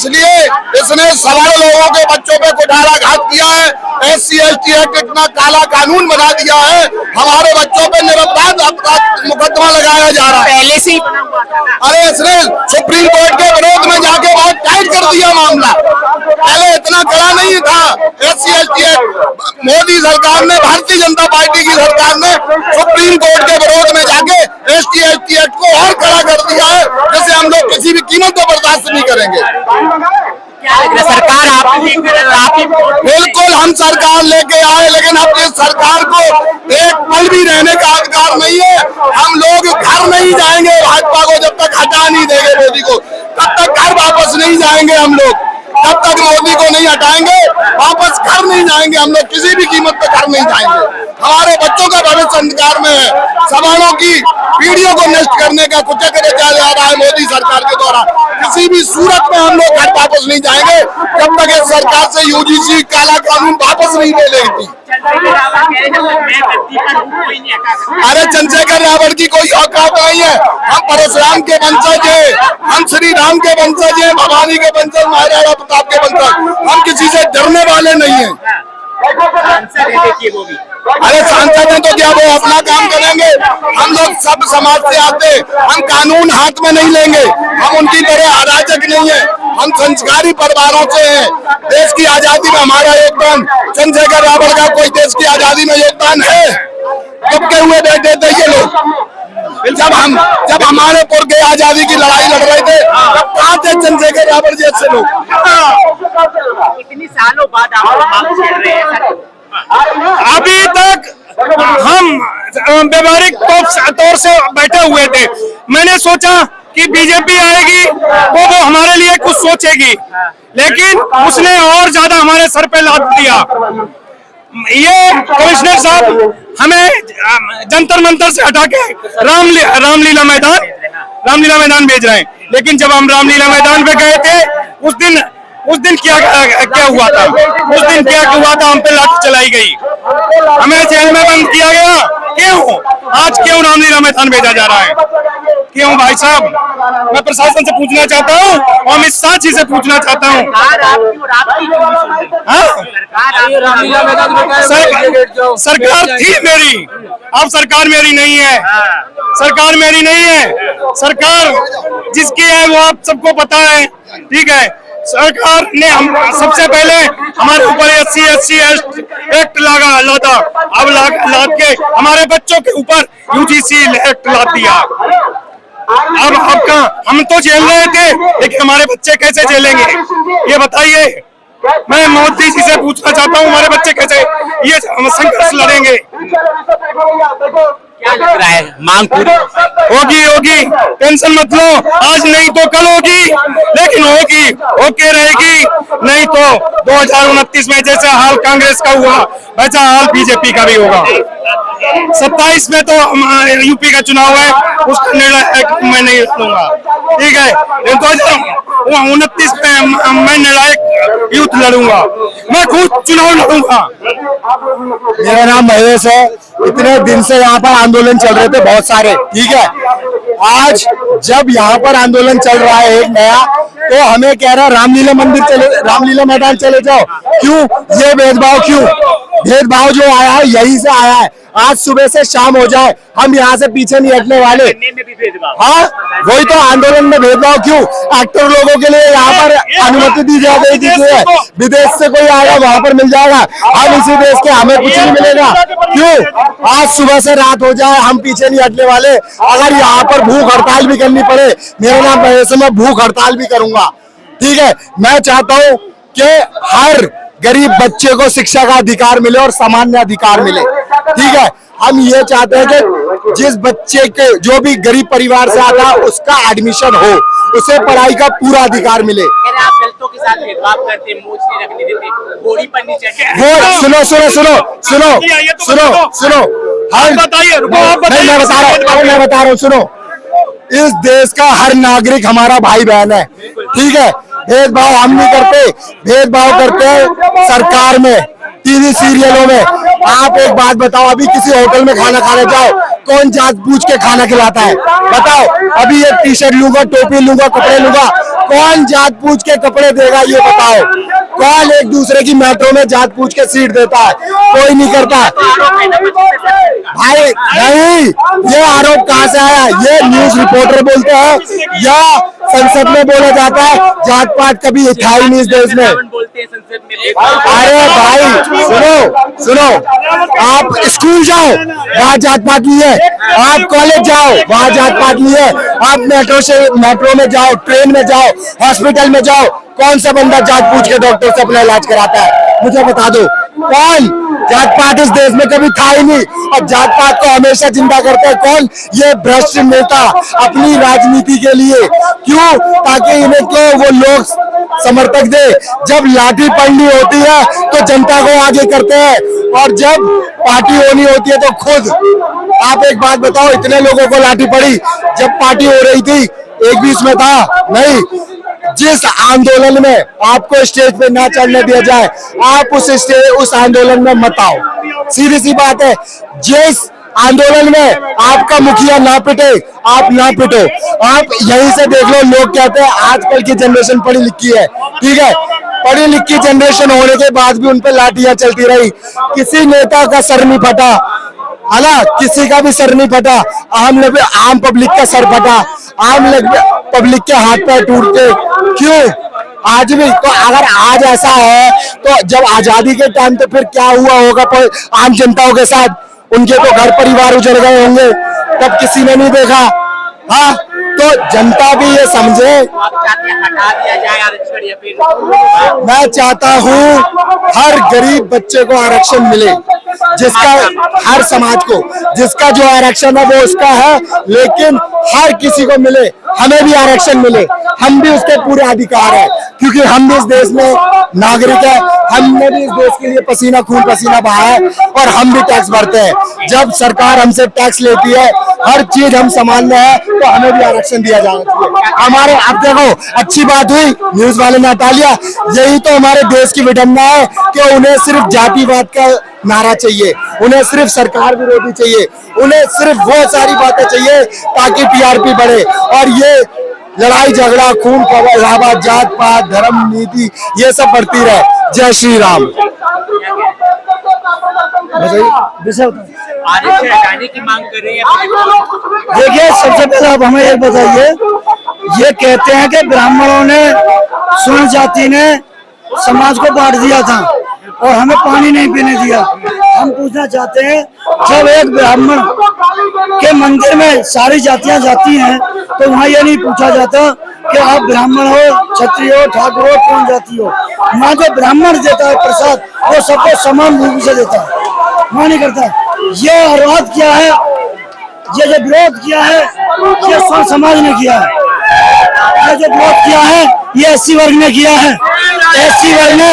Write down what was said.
इसलिए इसने सवाल लोगों के बच्चों पे कुठाराघात किया है। SC ST एक्ट इतना काला कानून बना दिया है, हमारे बच्चों पे निरपराध अपराध मुकदमा लगाया जा रहा है। पहले से अरे इसने सुप्रीम कोर्ट के विरोध में जाके बहुत टाइट कर दिया मामला। पहले इतना कड़ा नहीं था। SC ST एक्ट मोदी सरकार ने, भारतीय जनता पार्टी की सरकार ने सुप्रीम कोर्ट के विरोध में जाके SC ST एक्ट को और कड़ा कर दिया है, जिसे हम लोग किसी भी कीमत पर बर्दाश्त नहीं करेंगे। सरकार आपकी बिल्कुल हम सरकार लेके आए, लेकिन अब इस सरकार को एक पल भी रहने का अधिकार नहीं है। हम लोग घर नहीं जाएंगे भाजपा को जब तक हटा नहीं देंगे मोदी को, तब तक घर वापस नहीं जाएंगे हम लोग। जब तक मोदी को नहीं हटाएंगे वापस घर नहीं जाएंगे हम लोग, किसी भी कीमत पर घर नहीं जाएंगे। हमारे बच्चों का भविष्य अंधकार में है। सवालों की पीढ़ियों को नष्ट करने का कुचक्र किया जा रहा है मोदी सरकार के द्वारा। किसी भी सूरत में हम लोग घर वापस नहीं जाएंगे जब तक इस सरकार से UGC काला कानून वापस नहीं ले लेगी। अरे चंद्रशेखर रावण की कोई औकात नहीं है। हम परशुराम के वंशज हैं, हम श्री राम के वंशज हैं, भवानी के वंशज, महाराणा प्रताप के वंशज। हम किसी से डरने वाले नहीं हैं। अरे सांसद हैं तो क्या वो अपना काम करेंगे? हम लोग सब समाज से आते, हम कानून हाथ में नहीं लेंगे। हम उनकी तरह अराजक नहीं है, हम संस्कारी परिवारों से हैं। देश की आजादी में हमारा योगदान, चंद्रशेखर रावण का कोई देश की आजादी में योगदान है? कब के हुए बैठे थे ये लोग? जब हमारे पुर के आजादी की लड़ाई लड़ रहे थे तब कहाँ थे चंद्रशेखर रावण जैसे लोग? इतनी सालों बाद आप छेड़ रहे हैं। अभी तक हम व्यवहारिक तौर से बैठे हुए थे। मैंने सोचा कि बीजेपी आएगी तो वो हमारे लिए कुछ सोचेगी, लेकिन उसने और ज्यादा हमारे सर पे लाद दिया। ये कमिश्नर साहब हमें जंतर मंतर से हटा के रामलीला मैदान भेज रहे हैं। लेकिन जब हम रामलीला मैदान पे गए थे उस दिन क्या हुआ था? हम पे लाठी चलाई गई, हमें जेल में बंद किया गया। क्यों? आज क्यों रामलीला मैदान भेजा जा रहा है? क्यों भाई साहब? मैं प्रशासन से पूछना चाहता हूँ और अमित शाह जी से पूछना चाहता हूँ। सरकार थी मेरी, अब सरकार मेरी नहीं है। सरकार मेरी नहीं है। सरकार जिसकी है वो आप सबको पता है, ठीक है। सरकार ने हम सबसे पहले हमारे ऊपर SC ST एक्ट लादा, अब लाद के हमारे बच्चों के ऊपर UGC एक्ट लाद दिया। अब हम तो झेल रहे थे, लेकिन हमारे बच्चे कैसे झेलेंगे ये बताइए। मैं मोदी जी से पूछना चाहता हूँ, हमारे बच्चे कैसे ये संघर्ष लड़ेंगे? क्या लग रहा है मांग पूरी होगी? टेंशन मत लो, आज नहीं तो कल होगी, लेकिन होगी, ओके रहेगी। नहीं तो 2029 में जैसे हाल कांग्रेस का हुआ वैसा हाल बीजेपी का भी होगा। 27 में तो यूपी का चुनाव है, उसका निर्णय मैं नहीं लूंगा, ठीक है। 2029 में मैं निर्णायक युद्ध लड़ूंगा, मैं खुद चुनाव लड़ूंगा। मेरा नाम महेश है। इतने दिन से यहाँ पर आंदोलन चल रहे थे बहुत सारे, ठीक है। आज जब यहाँ पर आंदोलन चल रहा है एक नया, तो हमें कह रहा है रामलीला मैदान चले जाओ। क्यों ये भेदभाव? क्यों भेदभाव जो आया है यहीं से आया है। आज सुबह से शाम हो जाए हम यहाँ से पीछे नहीं हटने वाले। हाँ, वही तो आंदोलन में भेदभाव क्यों? एक्टर लोगों के लिए यहाँ पर अनुमति दी जा गई थी, विदेश से कोई आएगा वहाँ पर मिल जाएगा, हम इसी देश के, हमें कुछ नहीं मिलेगा। क्यों? आज सुबह से रात हो जाए हम पीछे नहीं हटने वाले। अगर यहाँ पर भूख हड़ताल भी करनी पड़े, मेरा नाम महेश है, मैं भूख हड़ताल भी करूंगा, ठीक है। मैं चाहता हूँ कि हर गरीब बच्चे को शिक्षा का अधिकार मिले और सामान्य अधिकार मिले, ठीक है। हम ये चाहते हैं कि जिस बच्चे के जो भी गरीब परिवार से आता है उसका एडमिशन हो, उसे पढ़ाई का पूरा अधिकार मिले। आप दलितों के साथ भेदभाव करते, मूछ नहीं रखने देते, गोली पर नहीं चढ़ते। सुनो, मैं बता रहा हूँ, सुनो। इस देश का हर नागरिक हमारा भाई बहन है, ठीक है। भेदभाव हम नहीं करते, भेदभाव करते हैं सरकार में, टीवी सीरियलों में। आप एक बात बताओ, अभी किसी होटल में खाना खाने जाओ, कौन जांच पूछ के खाना खिलाता है? बताओ। अभी ये टी-शर्ट लूंगा, टोपी लूंगा, कपड़े लूंगा, कौन जात पूछ के कपड़े देगा ये बताओ? कौन एक दूसरे की मेट्रो में जात पूछ के सीट देता है? कोई नहीं करता। भाई नहीं, ये आरोप कहाँ से आया? ये न्यूज रिपोर्टर बोलते हैं या संसद में बोला जाता है? जात पात कभी था ही नहीं इस देश में। अरे भाई सुनो सुनो, आप स्कूल जाओ वहाँ जात पात नहीं है, आप कॉलेज जाओ वहाँ जात पात नहीं है, आप मेट्रो में जाओ, ट्रेन में जाओ, हॉस्पिटल में जाओ, कौन सा बंदा जात पूछ के डॉक्टर से अपना इलाज कराता है? मुझे बता दो कौन? जात पात इस देश में कभी था ही नहीं, और जात पात को हमेशा जिंदा करते हैं कौन? ये भ्रष्ट नेता अपनी राजनीति के लिए। क्यों? ताकि इन्हें के वो लोग समर्थक दे। जब लाठी पड़नी होती है तो जनता को आगे करते हैं, और जब पार्टी होनी होती है तो खुद। आप एक बात बताओ, इतने लोगों को लाठी पड़ी जब पार्टी हो रही थी? एक भी इसमें था नहीं। जिस आंदोलन में आपको स्टेज पे ना चढ़ने दिया जाए, आप उस आंदोलन में मत आओ। सीधी सी बात है, जिस आंदोलन में आपका मुखिया ना पिटे, आप ना पिटो। आप यहीं से देख लो, लोग कहते हैं आजकल की जनरेशन पढ़ी लिखी है, ठीक है, पढ़ी लिखी जनरेशन होने के बाद भी उन पे लाठियां चलती रही, किसी नेता का सर नहीं फटा, है ना? किसी का भी सर नहीं फटा, आम पब्लिक का सर फटा, पब्लिक के हाथ पैर टूटते। क्यों? आज भी तो अगर आज ऐसा है तो जब आजादी के टाइम तो फिर क्या हुआ होगा आम जनताओं के साथ? उनके तो घर परिवार उजड़ गए होंगे, तब किसी ने नहीं देखा। हाँ, तो जनता भी ये समझे। हटा दिया जाए आरक्षण या फिर? मैं चाहता हूँ हर गरीब बच्चे को आरक्षण मिले, जिसका हर समाज को, जिसका जो आरक्षण है वो उसका है, लेकिन हर किसी को मिले। हमें भी आरक्षण मिले, हम भी उसके पूरे अधिकार है, क्योंकि हम भी इस देश में नागरिक है, हमने भी इस देश के लिए पसीना खून पसीना बहाया है, और हम भी टैक्स भरते हैं। जब सरकार हमसे टैक्स लेती है, हर चीज हम संभालना है, तो हमें भी आरक्षण दिया जाना चाहिए। हमारे, अब देखो अच्छी बात हुई न्यूज वाले ने हटा लिया, यही तो हमारे देश की विडंबना है कि उन्हें सिर्फ जातिवाद का नारा चाहिए, उन्हें सिर्फ सरकार विरोधी चाहिए, उन्हें सिर्फ वो सारी बातें चाहिए ताकि टीआरपी बढ़े, और ये लड़ाई झगड़ा खून खराबा जात पात धर्म नीति ये सब बढ़ती रहे। जय श्री राम। आरक्षण हटाने की मांग कर रहे हैं। देखिए, सबसे पहले आप हमें ये बताइए, ये कहते हैं कि ब्राह्मणों ने, स्वर्ण जाति ने समाज को बांट दिया था और हमें पानी नहीं पीने दिया। हम पूछना चाहते हैं, जब एक ब्राह्मण के मंदिर में सारी जातियां जाती हैं तो वहाँ ये नहीं पूछा जाता कि आप ब्राह्मण हो, क्षत्रिय हो, ठाकुर हो, कौन जाति हो। वहाँ जो ब्राह्मण देता है प्रसाद वो सबको समान रूप से देता है, वहाँ नहीं करता। ये अनुरोध किया है, ये जो विरोध किया है ये स्वर्ण समाज ने किया है, ये जो विरोध किया है ये एससी वर्ग ने किया है। एससी वर्ग ने